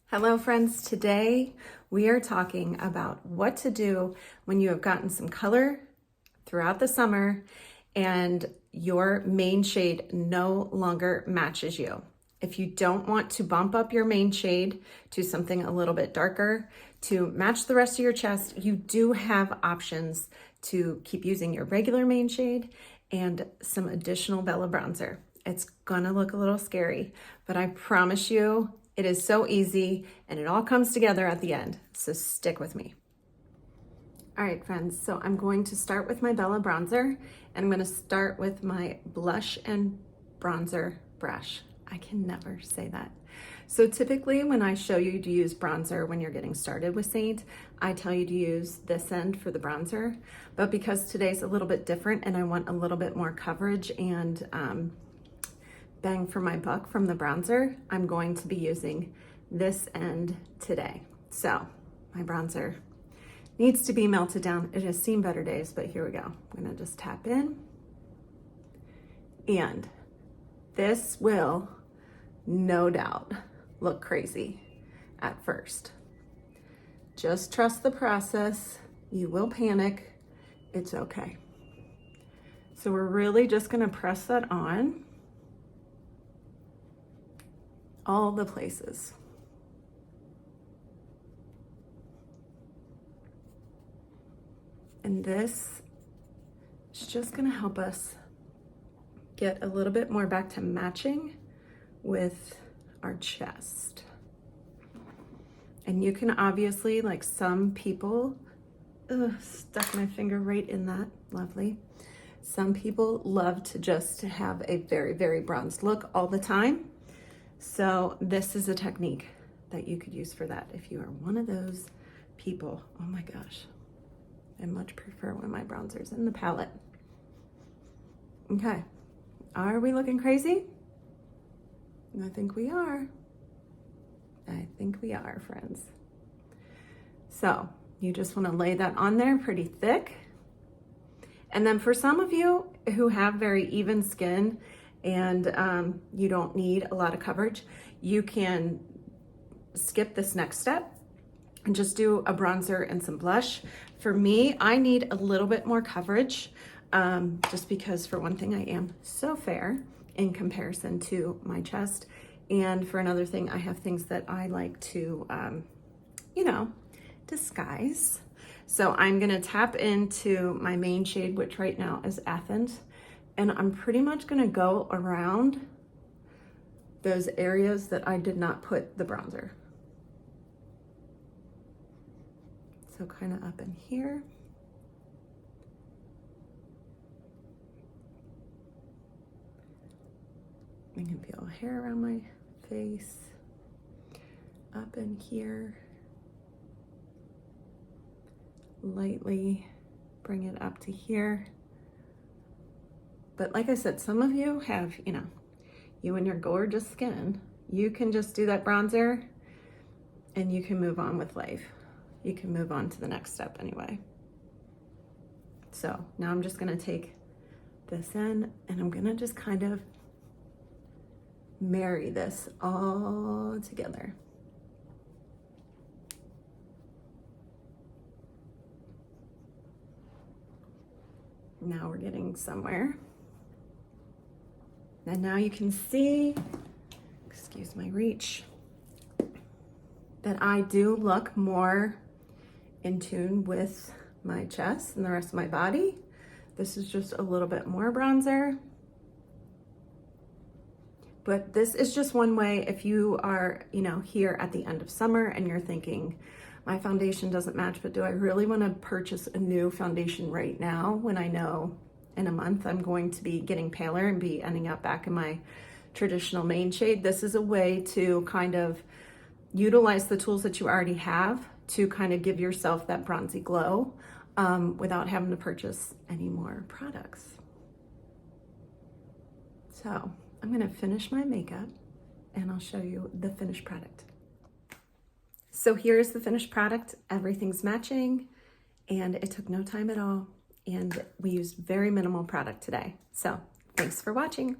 Hello friends, today we are talking about what to do when you have gotten some color throughout the summer and your main shade no longer matches you. If you don't want to bump up your main shade to something a little bit darker to match the rest of your chest, you do have options to keep using your regular main shade and some additional Bella bronzer. It's gonna look a little scary, but I promise you, it is so easy and it all comes together at the end. So stick with me. All right, friends, so I'm going to start with my Bella bronzer and I'm gonna start with my blush and bronzer brush. I can never say that. So typically when I show you to use bronzer when you're getting started with Seint, I tell you to use this end for the bronzer, but because today's a little bit different and I want a little bit more coverage and bang for my buck from the bronzer, I'm going to be using this end today. So my bronzer needs to be melted down. It has seen better days, but here we go. I'm gonna just tap in. And this will, no doubt, look crazy at first. Just trust the process. You will panic. It's okay. So we're really just gonna press that on all the places. And this is just gonna help us get a little bit more back to matching with our chest. And you can obviously, like some people, stuck my finger right in that, lovely. Some people love to just have a very, very bronzed look all the time. So this is a technique that you could use for that if you are one of those people. Oh my gosh, I much prefer when my bronzer's in the palette. Okay, are we looking crazy? I think we are. I think we are, friends. So you just want to lay that on there pretty thick. And then for some of you who have very even skin, and you don't need a lot of coverage, you can skip this next step and just do a bronzer and some blush. For me, I need a little bit more coverage just because for one thing, I am so fair in comparison to my chest. And for another thing, I have things that I like to, disguise. So I'm gonna tap into my main shade, which right now is Athens. And I'm pretty much gonna go around those areas that I did not put the bronzer. So kind of up in here. I can feel hair around my face. Up in here. Lightly bring it up to here. But like I said, some of you have, you and your gorgeous skin, you can just do that bronzer and you can move on with life. You can move on to the next step anyway. So now I'm just gonna take this in and I'm gonna just kind of marry this all together. Now we're getting somewhere. And now you can see, excuse my reach, that I do look more in tune with my chest and the rest of my body. This is just a little bit more bronzer. But this is just one way if you are, here at the end of summer and you're thinking, my foundation doesn't match, but do I really want to purchase a new foundation right now when I know in a month I'm going to be getting paler and be ending up back in my traditional main shade? This is a way to kind of utilize the tools that you already have to kind of give yourself that bronzy glow without having to purchase any more products. So I'm gonna finish my makeup and I'll show you the finished product. So here's the finished product. Everything's matching and it took no time at all. And we used very minimal product today. So thanks for watching.